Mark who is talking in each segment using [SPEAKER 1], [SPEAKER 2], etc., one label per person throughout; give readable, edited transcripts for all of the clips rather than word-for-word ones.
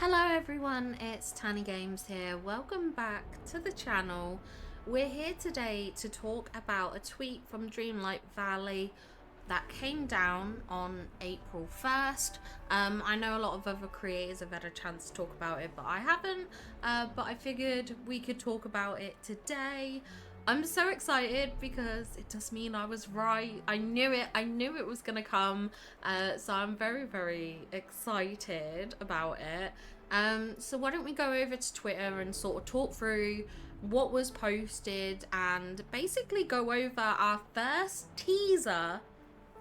[SPEAKER 1] Hello everyone, it's Tanny Games here. Welcome back to the channel. We're here today to talk about a tweet from Dreamlight Valley that came down on April 1st. I know a lot of other creators have had a chance to talk about it, but I haven't. But I figured we could talk about it today. I'm so excited because it does mean I was right. I knew it was gonna come. So I'm very excited about it. So why don't we go over to Twitter and sort of talk through what was posted and basically go over our first teaser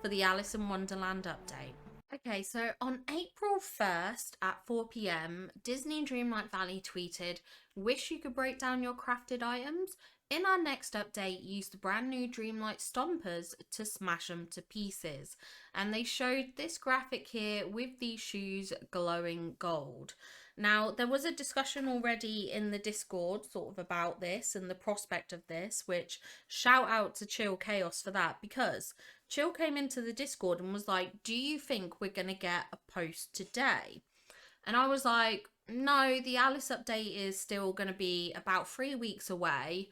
[SPEAKER 1] for the Alice in Wonderland update. Okay, so on April 1st at 4 p.m, Disney Dreamlight Valley tweeted, "Wish you could break down your crafted items? In our next update, use the brand new Dreamlight Stompers to smash them to pieces." And they showed this graphic here with these shoes glowing gold. Now, there was a discussion already in the Discord sort of about this and the prospect of this, which shout out to Chill Chaos for that, because Chill came into the Discord and was like, "Do you think we're going to get a post today?" And I was like, "No, the Alice update is still going to be about 3 weeks away.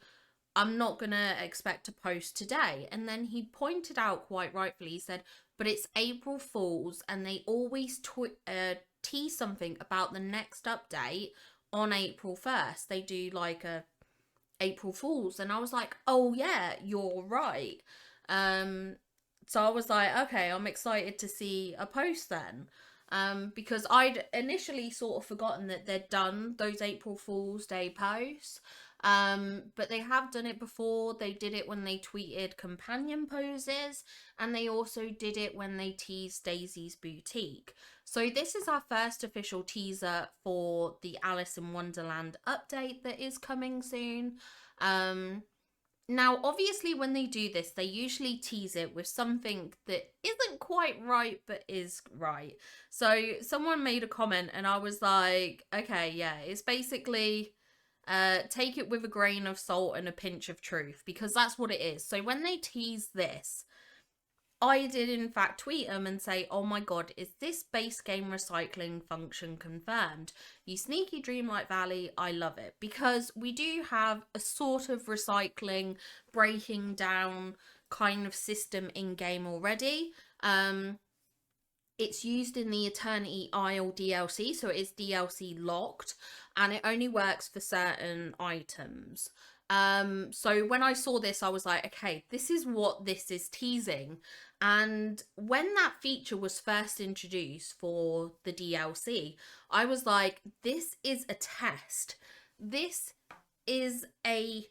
[SPEAKER 1] I'm not going to expect a post today." And then he pointed out quite rightfully, he said, "But it's April Fools and they always tease something about the next update on April 1st. They do like a April Fools." And I was like, "Oh yeah, you're right." So I was like, okay, I'm excited to see a post then. Because I'd initially sort of forgotten that they'd done those April Fool's Day posts. But they have done it before. They did it when they tweeted companion poses, and they also did it when they teased Daisy's boutique. So this is our first official teaser for the Alice in Wonderland update that is coming soon. Now, obviously, when they do this, they usually tease it with something that isn't quite right, but is right. So someone made a comment and I was like, okay, yeah, it's basically take it with a grain of salt and a pinch of truth, because that's what it is. So when they tease this, I did in fact tweet them and say, "Oh my god, is this base game recycling function confirmed? You sneaky Dreamlight Valley, I love it." Because we do have a sort of recycling, breaking down kind of system in game already. It's used in the Eternity Isle DLC, so it is DLC locked, and it only works for certain items. So when I saw this, I was like, okay, this is what this is teasing. And when that feature was first introduced for the DLC, I was like, this is a test. This is a...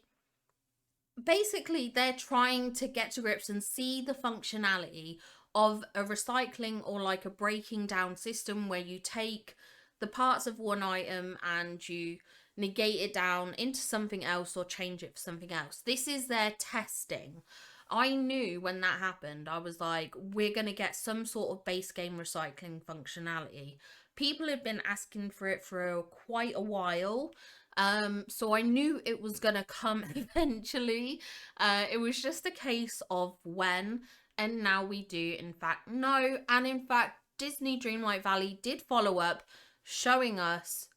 [SPEAKER 1] Basically, they're trying to get to grips and see the functionality of a recycling or like a breaking down system where you take the parts of one item and you negate it down into something else or change it for something else. This is their testing. I knew when that happened, I was like, we're going to get some sort of base game recycling functionality. People have been asking for it for quite a while. So I knew it was going to come eventually. It was just a case of when, and now we do in fact know. And in fact, Disney Dreamlight Valley did follow up, showing us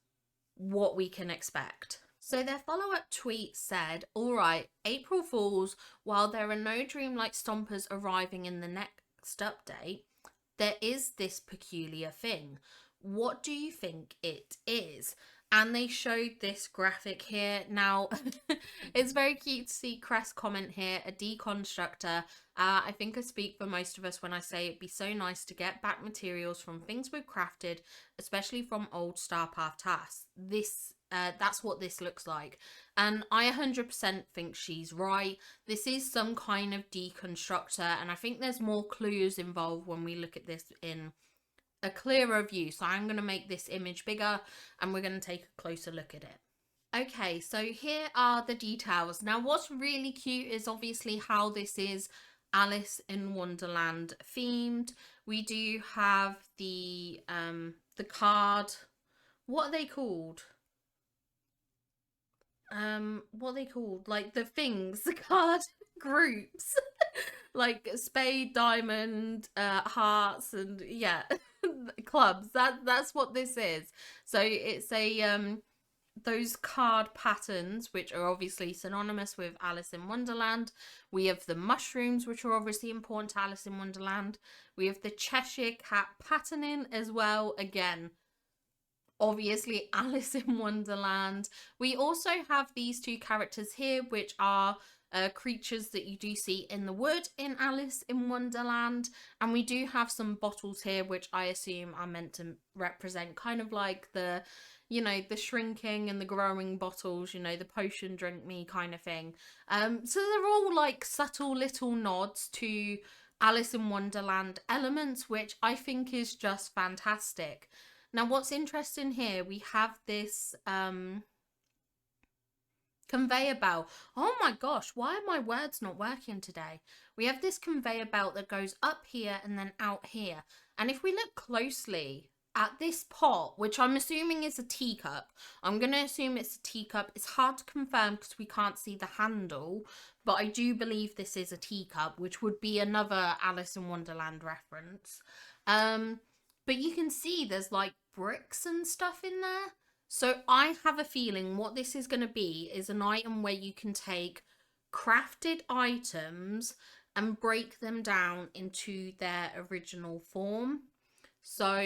[SPEAKER 1] what we can expect. So their follow-up tweet said, "Alright, April Fools, while there are no Dreamlight Stompers arriving in the next update, there is this peculiar thing. What do you think it is?" And they showed this graphic here. Now, it's very cute to see Crest comment here, "A deconstructor. I think I speak for most of us when I say it'd be so nice to get back materials from things we've crafted, especially from old Star Path tasks. That's what this looks like." And I 100% think she's right. This is some kind of deconstructor, and I think there's more clues involved when we look at this in a clearer view. So I'm going to make this image bigger and we're going to take a closer look at it. Okay, so here are the details. Now, what's really cute is obviously how this is Alice in Wonderland themed. We do have the card. What are they called? What are they called? Like the things, the card groups. Like spade, diamond, hearts, and yeah. clubs. That's what this is. So it's a those card patterns, which are obviously synonymous with Alice in Wonderland. We have the mushrooms, which are obviously important to Alice in Wonderland. We have the Cheshire Cat patterning as well. Again, obviously Alice in Wonderland. We also have these two characters here, which are creatures that you do see in the wood in Alice in Wonderland. And we do have some bottles here, which I assume are meant to represent kind of like the, you know, the shrinking and the growing bottles, you know, the potion drink me kind of thing. So they're all like subtle little nods to Alice in Wonderland elements, which I think is just fantastic. Now, what's interesting here, we have this conveyor belt. Oh my gosh, why are my words not working today? We have this conveyor belt that goes up here and then out here. And if we look closely at this pot, which I'm assuming is a teacup, I'm going to assume it's a teacup. It's hard to confirm because we can't see the handle, but I do believe this is a teacup, which would be another Alice in Wonderland reference. But you can see there's like bricks and stuff in there. So I have a feeling what this is going to be is an item where you can take crafted items and break them down into their original form. So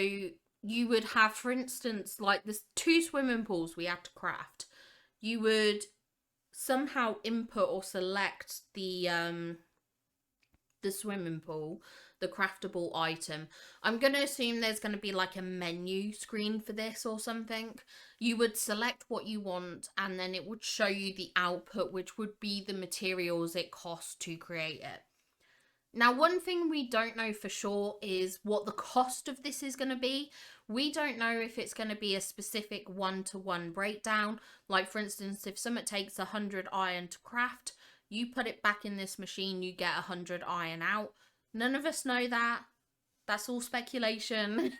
[SPEAKER 1] you would have, for instance, like there's 2 swimming pools we had to craft. You would somehow input or select the swimming pool, the craftable item. I'm going to assume there's going to be like a menu screen for this or something. You would select what you want and then it would show you the output, which would be the materials it costs to create it. Now, one thing we don't know for sure is what the cost of this is going to be. We don't know if it's going to be a specific one-to-one breakdown. Like, for instance, if someone takes 100 iron to craft, you put it back in this machine, you get 100 iron out. None of us know that. That's all speculation,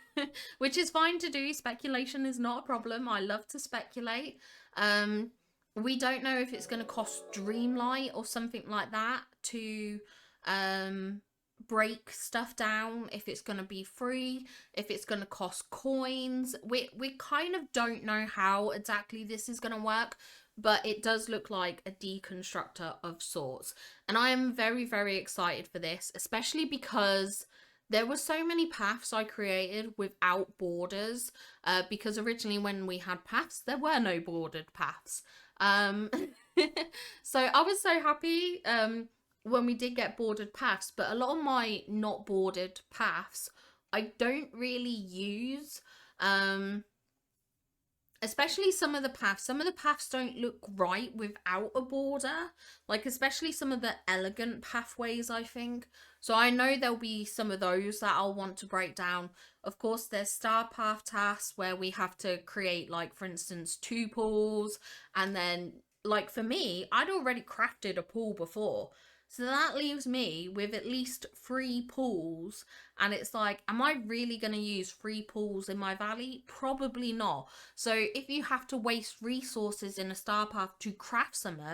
[SPEAKER 1] which is fine to do. Speculation is not a problem. I love to speculate. We don't know if it's going to cost Dreamlight or something like that to break stuff down, if it's going to be free, if it's going to cost coins. We kind of don't know how exactly this is going to work, but it does look like a deconstructor of sorts. And I am very, very excited for this, especially because there were so many paths I created without borders, because originally when we had paths, there were no bordered paths. So I was so happy when we did get bordered paths, but a lot of my not bordered paths I don't really use. Especially some of the paths don't look right without a border, like especially some of the elegant pathways, I think. So I know there'll be some of those that I'll want to break down. Of course, there's star path tasks where we have to create, like, for instance, 2 pools, and then, like, for me, I'd already crafted a pool before. So that leaves me with at least 3 pools. And it's like, am I really going to use 3 pools in my valley? Probably not. So if you have to waste resources in a star path to craft something,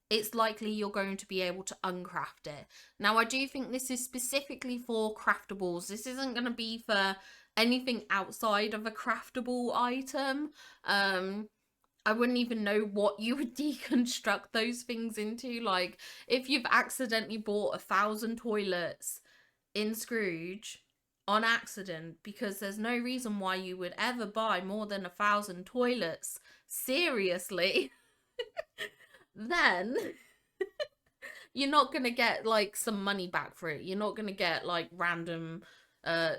[SPEAKER 1] it's likely you're going to be able to uncraft it. Now, I do think this is specifically for craftables. This isn't going to be for anything outside of a craftable item. I wouldn't even know what you would deconstruct those things into. Like, if you've accidentally bought 1,000 toilets in Scrooge on accident, because there's no reason why you would ever buy more than 1,000 toilets, seriously, then you're not going to get, like, some money back for it. You're not going to get, like, random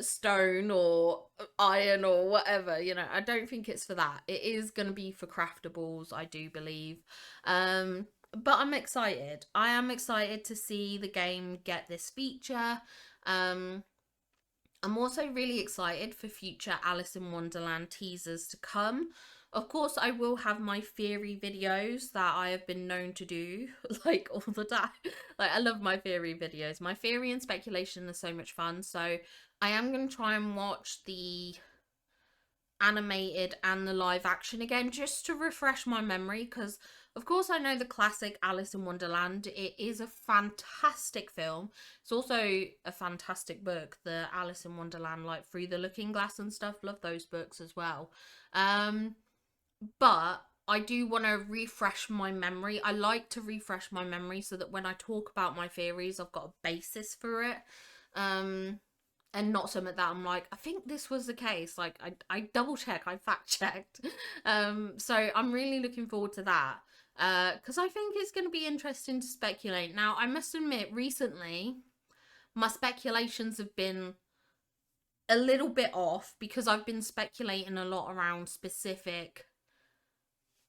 [SPEAKER 1] stone or iron or whatever, you know. I don't think it's for that. It is going to be for craftables, I do believe. But I'm excited. I am excited to see the game get this feature. I'm also really excited for future Alice in Wonderland teasers to come. Of course, I will have my theory videos that I have been known to do, like, all the time. Like, I love my theory videos. My theory and speculation are so much fun. So I am going to try and watch the animated and the live action again, just to refresh my memory, because Of course, I know the classic Alice in Wonderland. It is a fantastic film. It's also a fantastic book, the Alice in Wonderland, like Through the Looking Glass and stuff. Love those books as well. But I do want to refresh my memory. I like to refresh my memory so that when I talk about my theories, I've got a basis for it. And not something that I'm like, I think this was the case. Like, I double check, I fact checked. So I'm really looking forward to that. Because I think it's going to be interesting to speculate. Now, I must admit, recently, my speculations have been a little bit off because I've been speculating a lot around specific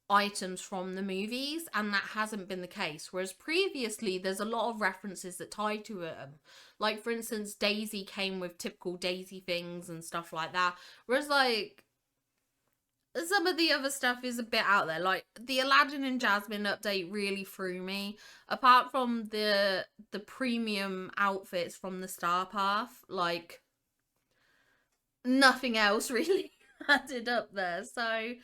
[SPEAKER 1] items from the movies, and that hasn't been the case. Whereas previously, there's a lot of references that tie to it. Like, for instance, Daisy came with typical Daisy things and stuff like that. Whereas, like, some of the other stuff is a bit out there. Like, the Aladdin and Jasmine update really threw me. Apart from the premium outfits from the Star Path, like, nothing else really added up there. So,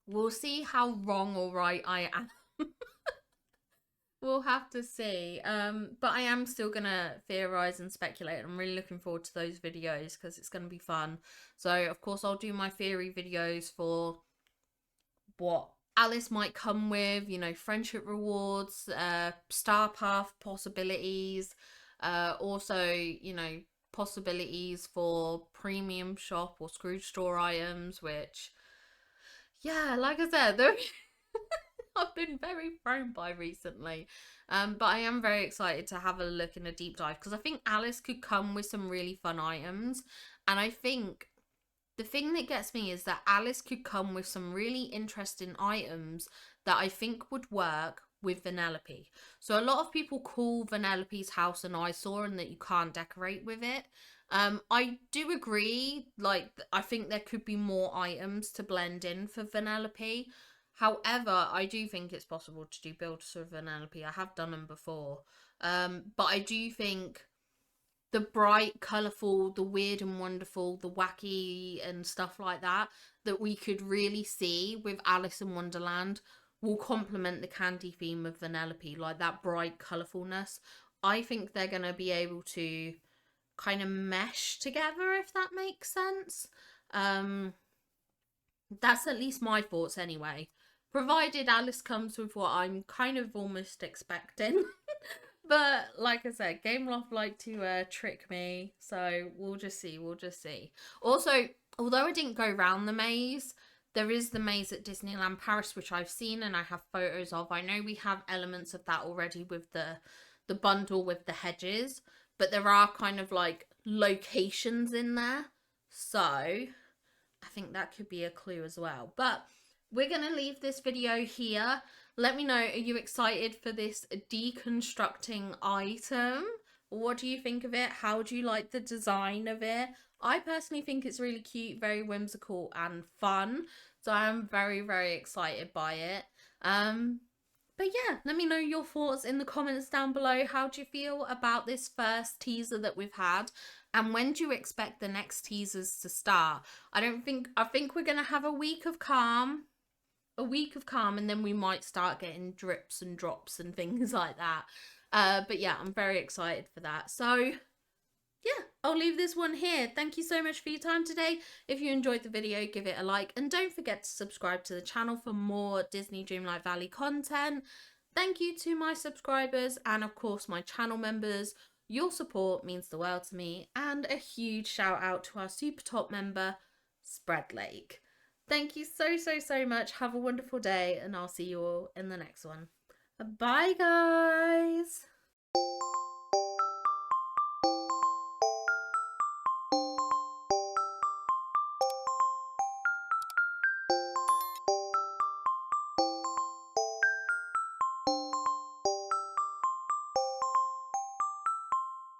[SPEAKER 1] we'll see how wrong or right I am. We'll have to see. But I am still gonna theorize and speculate. I'm really looking forward to those videos because it's gonna be fun. So of course I'll do my theory videos for what Alice might come with, you know, friendship rewards, star path possibilities, also, you know, possibilities for premium shop or Scrooge store items, which, yeah, like I said, they're I've been very thrown by recently. But I am very excited to have a look in a deep dive because I think Alice could come with some really fun items. And I think the thing that gets me is that Alice could come with some really interesting items that I think would work with Vanellope. So a lot of people call Vanellope's house an eyesore and that you can't decorate with it. I do agree, like, I think there could be more items to blend in for Vanellope. However, I do think it's possible to do builds for Vanellope. I have done them before. But I do think the bright, colourful, the weird and wonderful, the wacky and stuff like that, that we could really see with Alice in Wonderland will complement the candy theme of Vanellope, like that bright colourfulness. I think they're going to be able to kind of mesh together, if that makes sense. That's at least my thoughts anyway. Provided Alice comes with what I'm kind of almost expecting. But like I said, Gameloft like to trick me, so we'll just see, we'll just see. Also, although I didn't go round the maze, there is the maze at Disneyland Paris, which I've seen and I have photos of. I know we have elements of that already with the bundle with the hedges, but there are kind of like locations in there. So I think that could be a clue as well. But we're going to leave this video here. Let me know, are you excited for this deconstructing item? What do you think of it? How do you like the design of it? I personally think it's really cute, very whimsical and fun. So I'm very, very excited by it. But yeah, let me know your thoughts in the comments down below. How do you feel about this first teaser that we've had? And when do you expect the next teasers to start? I think we're going to have a week of calm. And then we might start getting drips and drops and things like that. But yeah, I'm very excited for that. So yeah, I'll leave this one here. Thank you so much for your time today. If you enjoyed the video, give it a like. And don't forget to subscribe to the channel for more Disney Dreamlight Valley content. Thank you to my subscribers and of course my channel members. Your support means the world to me. And a huge shout out to our super top member, Spread Lake. Thank you so much. Have a wonderful day and I'll see you all in the next one. Bye guys.